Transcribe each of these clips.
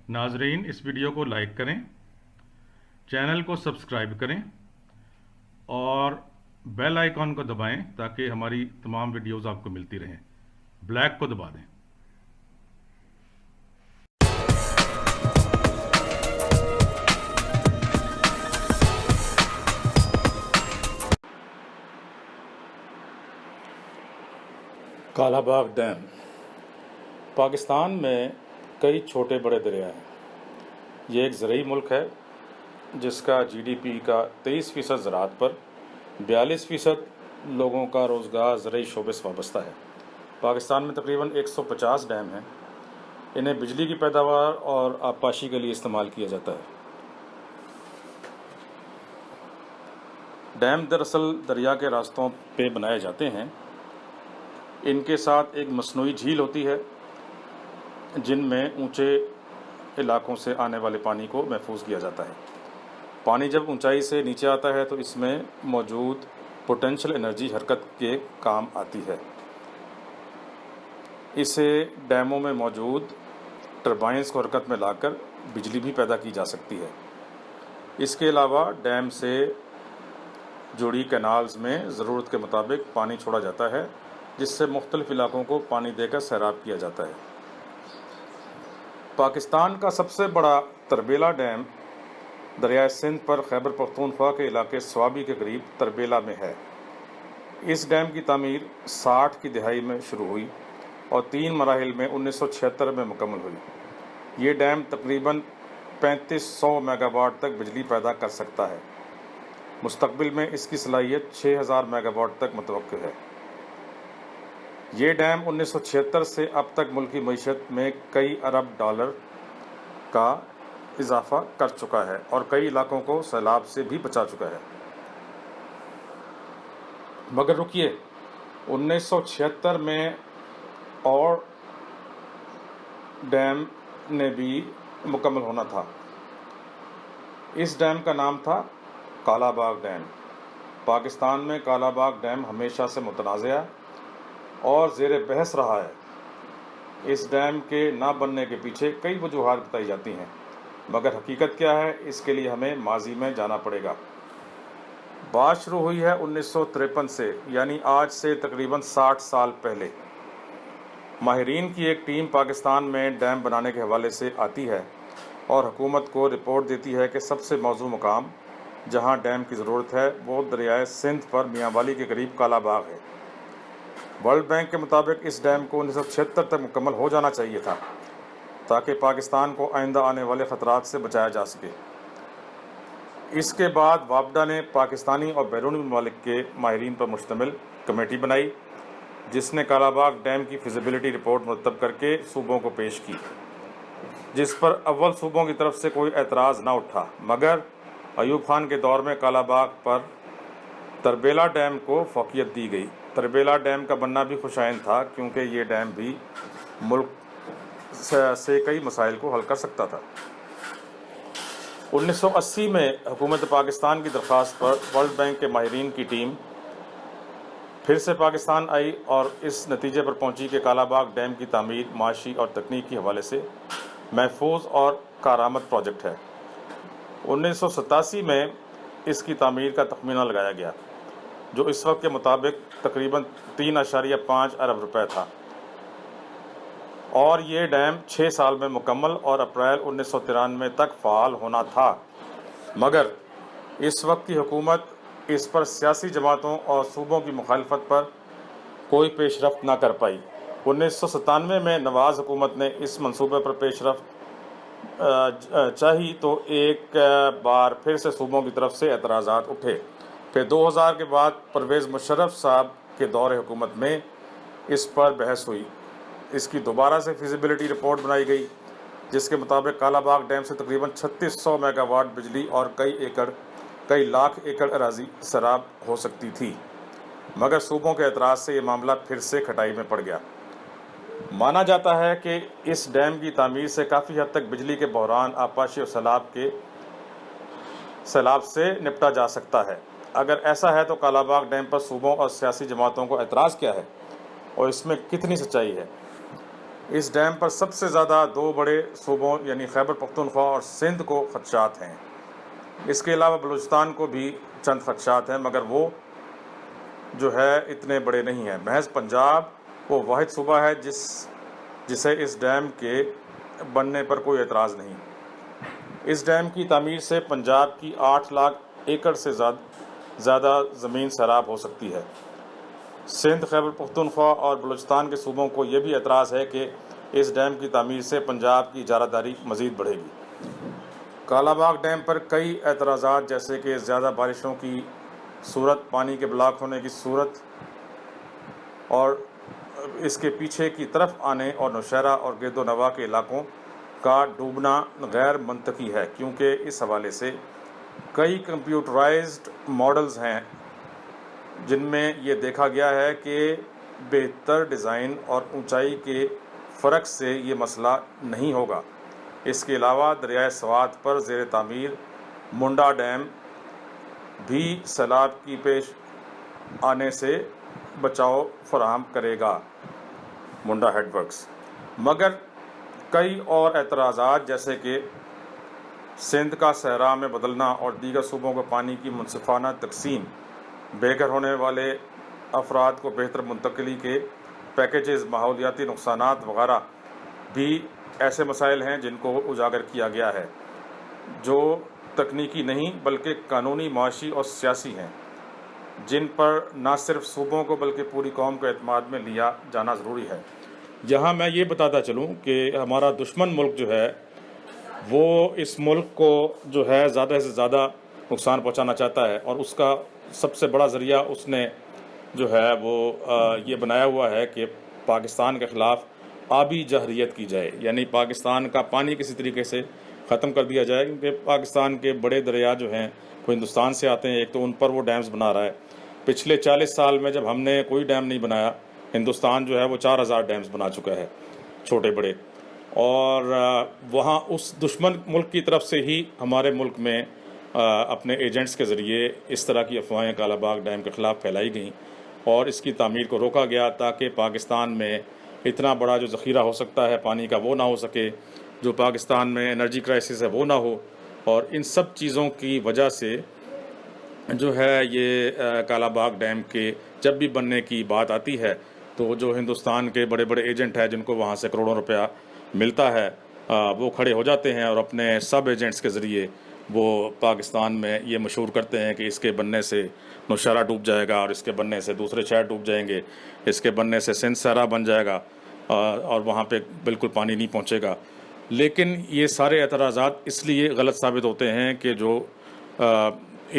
ناظرین اس ویڈیو کو لائک کریں، چینل کو سبسکرائب کریں اور بیل آئیکن کو دبائیں تاکہ ہماری تمام ویڈیوز آپ کو ملتی رہیں۔ بلیک کو دبا دیں۔ کالا باغ ڈیم پاکستان میں کئی چھوٹے بڑے دریا ہیں۔ یہ ایک زرعی ملک ہے جس کا جی ڈی پی کا 23% زراعت پر، 42% لوگوں کا روزگار زرعی شعبے سے وابستہ ہے۔ پاکستان میں تقریباً 150 ڈیم ہیں۔ انہیں بجلی کی پیداوار اور آبپاشی کے لیے استعمال کیا جاتا ہے۔ ڈیم دراصل دریا کے راستوں پہ بنائے جاتے ہیں۔ ان کے ساتھ ایک مصنوعی جھیل ہوتی ہے جن میں اونچے علاقوں سے آنے والے پانی کو محفوظ کیا جاتا ہے۔ پانی جب اونچائی سے نیچے آتا ہے تو اس میں موجود پوٹینشیل انرجی حرکت کے کام آتی ہے۔ اسے ڈیموں میں موجود ٹربائنز کو حرکت میں لا کر بجلی بھی پیدا کی جا سکتی ہے۔ اس کے علاوہ ڈیم سے جڑی کینالز میں ضرورت کے مطابق پانی چھوڑا جاتا ہے جس سے مختلف علاقوں کو پانی دے کر سیراب کیا جاتا ہے۔ پاکستان کا سب سے بڑا تربیلا ڈیم دریائے سندھ پر خیبر پختونخوا کے علاقے سوابی کے قریب تربیلا میں ہے۔ اس ڈیم کی تعمیر 60 کی دہائی میں شروع ہوئی اور 3 مراحل میں 1976 میں مکمل ہوئی۔ یہ ڈیم تقریباً 3500 میگا واٹ تک بجلی پیدا کر سکتا ہے۔ مستقبل میں اس کی صلاحیت 6000 میگا واٹ تک متوقع ہے۔ یہ ڈیم 1976 سے اب تک ملکی معیشت میں کئی ارب ڈالر کا اضافہ کر چکا ہے اور کئی علاقوں کو سیلاب سے بھی بچا چکا ہے۔ مگر رکیے، 1976 میں اور ڈیم نے بھی مکمل ہونا تھا۔ اس ڈیم کا نام تھا کالا باغ ڈیم۔ پاکستان میں کالا باغ ڈیم ہمیشہ سے متنازع اور زیر بحث رہا ہے۔ اس ڈیم کے نہ بننے کے پیچھے کئی وجوہات بتائی جاتی ہیں، مگر حقیقت کیا ہے اس کے لیے ہمیں ماضی میں جانا پڑے گا۔ بات شروع ہوئی ہے 1953 سے، یعنی آج سے تقریباً 60 سال پہلے۔ ماہرین کی ایک ٹیم پاکستان میں ڈیم بنانے کے حوالے سے آتی ہے اور حکومت کو رپورٹ دیتی ہے کہ سب سے موزوں مقام جہاں ڈیم کی ضرورت ہے وہ دریائے سندھ پر میاں والی کے قریب کالا باغ ہے۔ ورلڈ بینک کے مطابق اس ڈیم کو 1976 تک مکمل ہو جانا چاہیے تھا تاکہ پاکستان کو آئندہ آنے والے خطرات سے بچایا جا سکے۔ اس کے بعد وابڈا نے پاکستانی اور بیرونی ممالک کے ماہرین پر مشتمل کمیٹی بنائی جس نے کالا باغ ڈیم کی فیزیبلٹی رپورٹ مرتب کر کے صوبوں کو پیش کی، جس پر اول صوبوں کی طرف سے کوئی اعتراض نہ اٹھا، مگر ایوب خان کے دور میں کالا باغ پر تربیلا ڈیم کو فوقیت دی گئی۔ تربیلا ڈیم کا بننا بھی خوشائن تھا کیونکہ یہ ڈیم بھی ملک سے کئی مسائل کو حل کر سکتا تھا۔ 1980 میں حکومت پاکستان کی درخواست پر ورلڈ بینک کے ماہرین کی ٹیم پھر سے پاکستان آئی اور اس نتیجے پر پہنچی کہ کالا باغ ڈیم کی تعمیر معاشی اور تکنیکی حوالے سے محفوظ اور کارآمد پروجیکٹ ہے۔ 1987 میں اس کی تعمیر کا تخمینہ لگایا گیا جو اس وقت کے مطابق تقریباً 3.5 ارب روپے تھا، اور یہ ڈیم 6 سال میں مکمل اور اپریل 1993 تک فعال ہونا تھا، مگر اس وقت کی حکومت اس پر سیاسی جماعتوں اور صوبوں کی مخالفت پر کوئی پیش رفت نہ کر پائی۔ 1997 میں نواز حکومت نے اس منصوبے پر پیش رفت چاہی تو ایک بار پھر سے صوبوں کی طرف سے اعتراضات اٹھے۔ پھر 2000 کے بعد پرویز مشرف صاحب کے دور حکومت میں اس پر بحث ہوئی۔ اس کی دوبارہ سے فیزیبلٹی رپورٹ بنائی گئی جس کے مطابق کالا باغ ڈیم سے تقریباً 3600 میگا واٹ بجلی اور کئی لاکھ ایکڑ اراضی سیراب ہو سکتی تھی، مگر صوبوں کے اعتراض سے یہ معاملہ پھر سے کھٹائی میں پڑ گیا۔ مانا جاتا ہے کہ اس ڈیم کی تعمیر سے کافی حد تک بجلی کے بحران، آبپاشی اور سیلاب سے نپٹا جا سکتا ہے۔ اگر ایسا ہے تو کالا باغ ڈیم پر صوبوں اور سیاسی جماعتوں کو اعتراض کیا ہے اور اس میں کتنی سچائی ہے؟ اس ڈیم پر سب سے زیادہ دو بڑے صوبوں یعنی خیبر پختونخوا اور سندھ کو خدشات ہیں۔ اس کے علاوہ بلوچستان کو بھی چند خدشات ہیں، مگر وہ جو ہے اتنے بڑے نہیں ہیں۔ محض پنجاب وہ واحد صوبہ ہے جسے اس ڈیم کے بننے پر کوئی اعتراض نہیں۔ اس ڈیم کی تعمیر سے پنجاب کی 8 لاکھ ایکڑ سے زیادہ زمین سیراب ہو سکتی ہے۔ سندھ، خیبر پختونخوا اور بلوچستان کے صوبوں کو یہ بھی اعتراض ہے کہ اس ڈیم کی تعمیر سے پنجاب کی اجارہ داری مزید بڑھے گی۔ کالا باغ ڈیم پر کئی اعتراضات جیسے کہ زیادہ بارشوں کی صورت، پانی کے بلاک ہونے کی صورت اور اس کے پیچھے کی طرف آنے اور نوشہرہ اور گرد و نواح کے علاقوں کا ڈوبنا غیر منطقی ہے، کیونکہ اس حوالے سے کئی کمپیوٹرائزڈ ماڈلز ہیں جن میں یہ دیکھا گیا ہے کہ بہتر ڈیزائن اور اونچائی کے فرق سے یہ مسئلہ نہیں ہوگا۔ اس کے علاوہ دریائے سوات پر زیر تعمیر منڈا ڈیم بھی سیلاب کی پیش آنے سے بچاؤ فراہم کرے گا، منڈا ہیڈ ورکس۔ مگر کئی اور اعتراضات جیسے کہ سندھ کا صحرا میں بدلنا اور دیگر صوبوں کو پانی کی منصفانہ تقسیم، بے گھر ہونے والے افراد کو بہتر منتقلی کے پیکیجز، ماحولیاتی نقصانات وغیرہ بھی ایسے مسائل ہیں جن کو اجاگر کیا گیا ہے، جو تکنیکی نہیں بلکہ قانونی، معاشی اور سیاسی ہیں، جن پر نہ صرف صوبوں کو بلکہ پوری قوم کو اعتماد میں لیا جانا ضروری ہے۔ یہاں میں یہ بتاتا چلوں کہ ہمارا دشمن ملک جو ہے وہ اس ملک کو جو ہے زیادہ سے زیادہ نقصان پہنچانا چاہتا ہے، اور اس کا سب سے بڑا ذریعہ اس نے جو ہے وہ یہ بنایا ہوا ہے کہ پاکستان کے خلاف آبی جہریت کی جائے، یعنی پاکستان کا پانی کسی طریقے سے ختم کر دیا جائے، کیونکہ پاکستان کے بڑے دریا جو ہیں وہ ہندوستان سے آتے ہیں، ایک تو ان پر وہ ڈیمز بنا رہا ہے۔ پچھلے 40 سال میں جب ہم نے کوئی ڈیم نہیں بنایا، ہندوستان جو ہے وہ 4000 ڈیمز بنا چکا ہے، چھوٹے بڑے، اور وہاں اس دشمن ملک کی طرف سے ہی ہمارے ملک میں اپنے ایجنٹس کے ذریعے اس طرح کی افواہیں کالا باغ ڈیم کے خلاف پھیلائی گئیں اور اس کی تعمیر کو روکا گیا تاکہ پاکستان میں اتنا بڑا جو ذخیرہ ہو سکتا ہے پانی کا وہ نہ ہو سکے، جو پاکستان میں انرجی کرائسس ہے وہ نہ ہو۔ اور ان سب چیزوں کی وجہ سے جو ہے یہ کالا باغ ڈیم کے جب بھی بننے کی بات آتی ہے تو جو ہندوستان کے بڑے بڑے ایجنٹ ہیں جن کو وہاں سے کروڑوں روپیہ ملتا ہے، وہ کھڑے ہو جاتے ہیں اور اپنے سب ایجنٹس کے ذریعے وہ پاکستان میں یہ مشہور کرتے ہیں کہ اس کے بننے سے نوشہرہ ڈوب جائے گا، اور اس کے بننے سے دوسرے شہر ڈوب جائیں گے، اس کے بننے سے سندھ صحرا بن جائے گا اور وہاں پہ بالکل پانی نہیں پہنچے گا۔ لیکن یہ سارے اعتراضات اس لیے غلط ثابت ہوتے ہیں کہ جو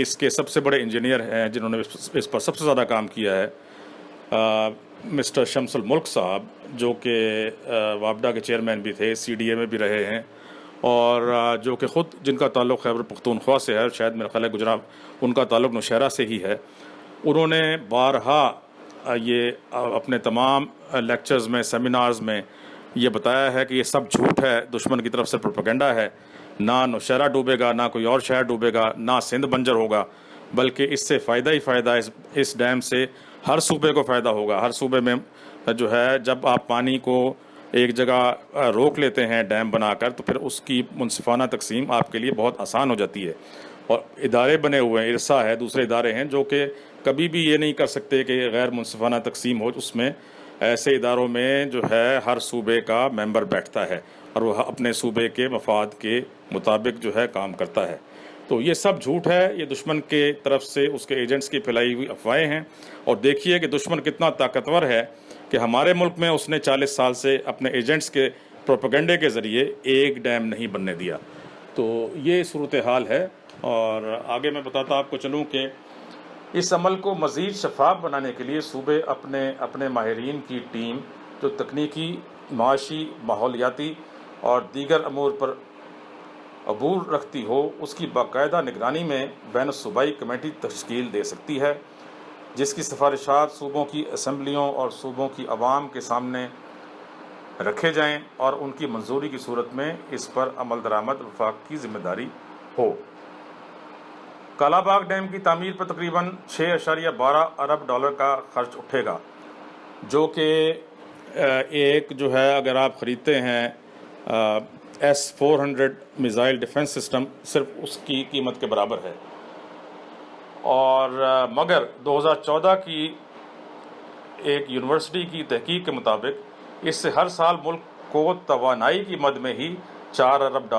اس کے سب سے بڑے انجینئر ہیں جنہوں نے اس پر سب سے زیادہ کام کیا ہے، مسٹر شمس الملک صاحب، جو کہ وابڈا کے چیئرمین بھی تھے، CDA میں بھی رہے ہیں، اور جو کہ خود جن کا تعلق خیبر پختونخوا سے ہے، شاید میرا خیال ہے گجرات ان کا تعلق نوشہرہ سے ہی ہے، انہوں نے بارہا یہ اپنے تمام لیکچرز میں، سیمینارز میں یہ بتایا ہے کہ یہ سب جھوٹ ہے، دشمن کی طرف سے پروپیگنڈا ہے، نہ نوشہرہ ڈوبے گا، نہ کوئی اور شہر ڈوبے گا، نہ سندھ بنجر ہوگا، بلکہ اس سے فائدہ ہی فائدہ، اس ڈیم سے ہر صوبے کو فائدہ ہوگا۔ ہر صوبے میں جو ہے جب آپ پانی کو ایک جگہ روک لیتے ہیں ڈیم بنا کر تو پھر اس کی منصفانہ تقسیم آپ کے لیے بہت آسان ہو جاتی ہے، اور ادارے بنے ہوئے ہیں، ارسا ہے، دوسرے ادارے ہیں جو کہ کبھی بھی یہ نہیں کر سکتے کہ غیر منصفانہ تقسیم ہو۔ اس میں ایسے اداروں میں جو ہے ہر صوبے کا ممبر بیٹھتا ہے اور وہ اپنے صوبے کے مفاد کے مطابق جو ہے کام کرتا ہے۔ تو یہ سب جھوٹ ہے، یہ دشمن کے طرف سے اس کے ایجنٹس کی پھیلائی ہوئی افواہیں ہیں، اور دیکھیے کہ دشمن کتنا طاقتور ہے کہ ہمارے ملک میں اس نے 40 سال سے اپنے ایجنٹس کے پروپیگنڈے کے ذریعے ایک ڈیم نہیں بننے دیا۔ تو یہ صورتحال ہے، اور آگے میں بتاتا آپ کو چلوں کہ اس عمل کو مزید شفاف بنانے کے لیے صوبے اپنے ماہرین کی ٹیم جو تکنیکی، معاشی، ماحولیاتی اور دیگر امور پر عبور رکھتی ہو، اس کی باقاعدہ نگرانی میں بین الصوبائی کمیٹی تشکیل دے سکتی ہے، جس کی سفارشات صوبوں کی اسمبلیوں اور صوبوں کی عوام کے سامنے رکھے جائیں اور ان کی منظوری کی صورت میں اس پر عمل درآمد وفاق کی ذمہ داری ہو۔ کالا باغ ڈیم کی تعمیر پر تقریباً $6.12 ارب کا خرچ اٹھے گا، جو کہ ایک جو ہے اگر آپ خریدتے ہیں S-400 میزائل ڈیفنس سسٹم، صرف اس کی قیمت کے برابر ہے، اور مگر 2014 کی ایک یونیورسٹی کی تحقیق کے مطابق اس سے ہر سال ملک کو توانائی کی مد میں ہی $4 ارب،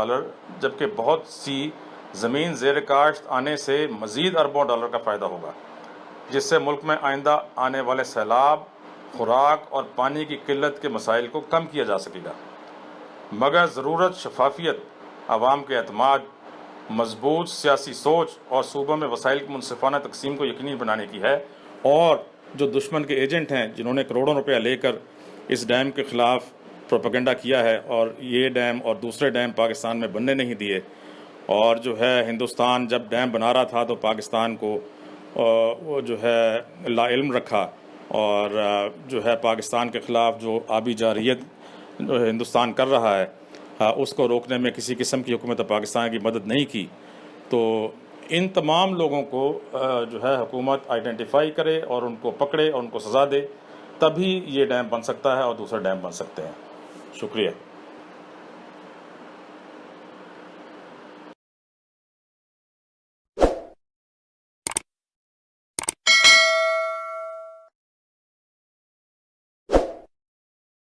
جبکہ بہت سی زمین زیر کاشت آنے سے مزید اربوں ڈالر کا فائدہ ہوگا، جس سے ملک میں آئندہ آنے والے سیلاب، خوراک اور پانی کی قلت کے مسائل کو کم کیا جا سکے گا۔ مگر ضرورت شفافیت، عوام کے اعتماد، مضبوط سیاسی سوچ اور صوبوں میں وسائل کی منصفانہ تقسیم کو یقینی بنانے کی ہے، اور جو دشمن کے ایجنٹ ہیں جنہوں نے کروڑوں روپیہ لے کر اس ڈیم کے خلاف پروپیگنڈا کیا ہے اور یہ ڈیم اور دوسرے ڈیم پاکستان میں بننے نہیں دیے، اور جو ہے ہندوستان جب ڈیم بنا رہا تھا تو پاکستان کو وہ جو ہے لا علم رکھا، اور جو ہے پاکستان کے خلاف جو آبی جارحیت جو ہندوستان کر رہا ہے اس کو روکنے میں کسی قسم کی حکومت پاکستان کی مدد نہیں کی۔ تو ان تمام لوگوں کو جو ہے حکومت آئیڈینٹیفائی کرے اور ان کو پکڑے اور ان کو سزا دے، تبھی یہ ڈیم بن سکتا ہے اور دوسرے ڈیم بن سکتے ہیں۔ شکریہ۔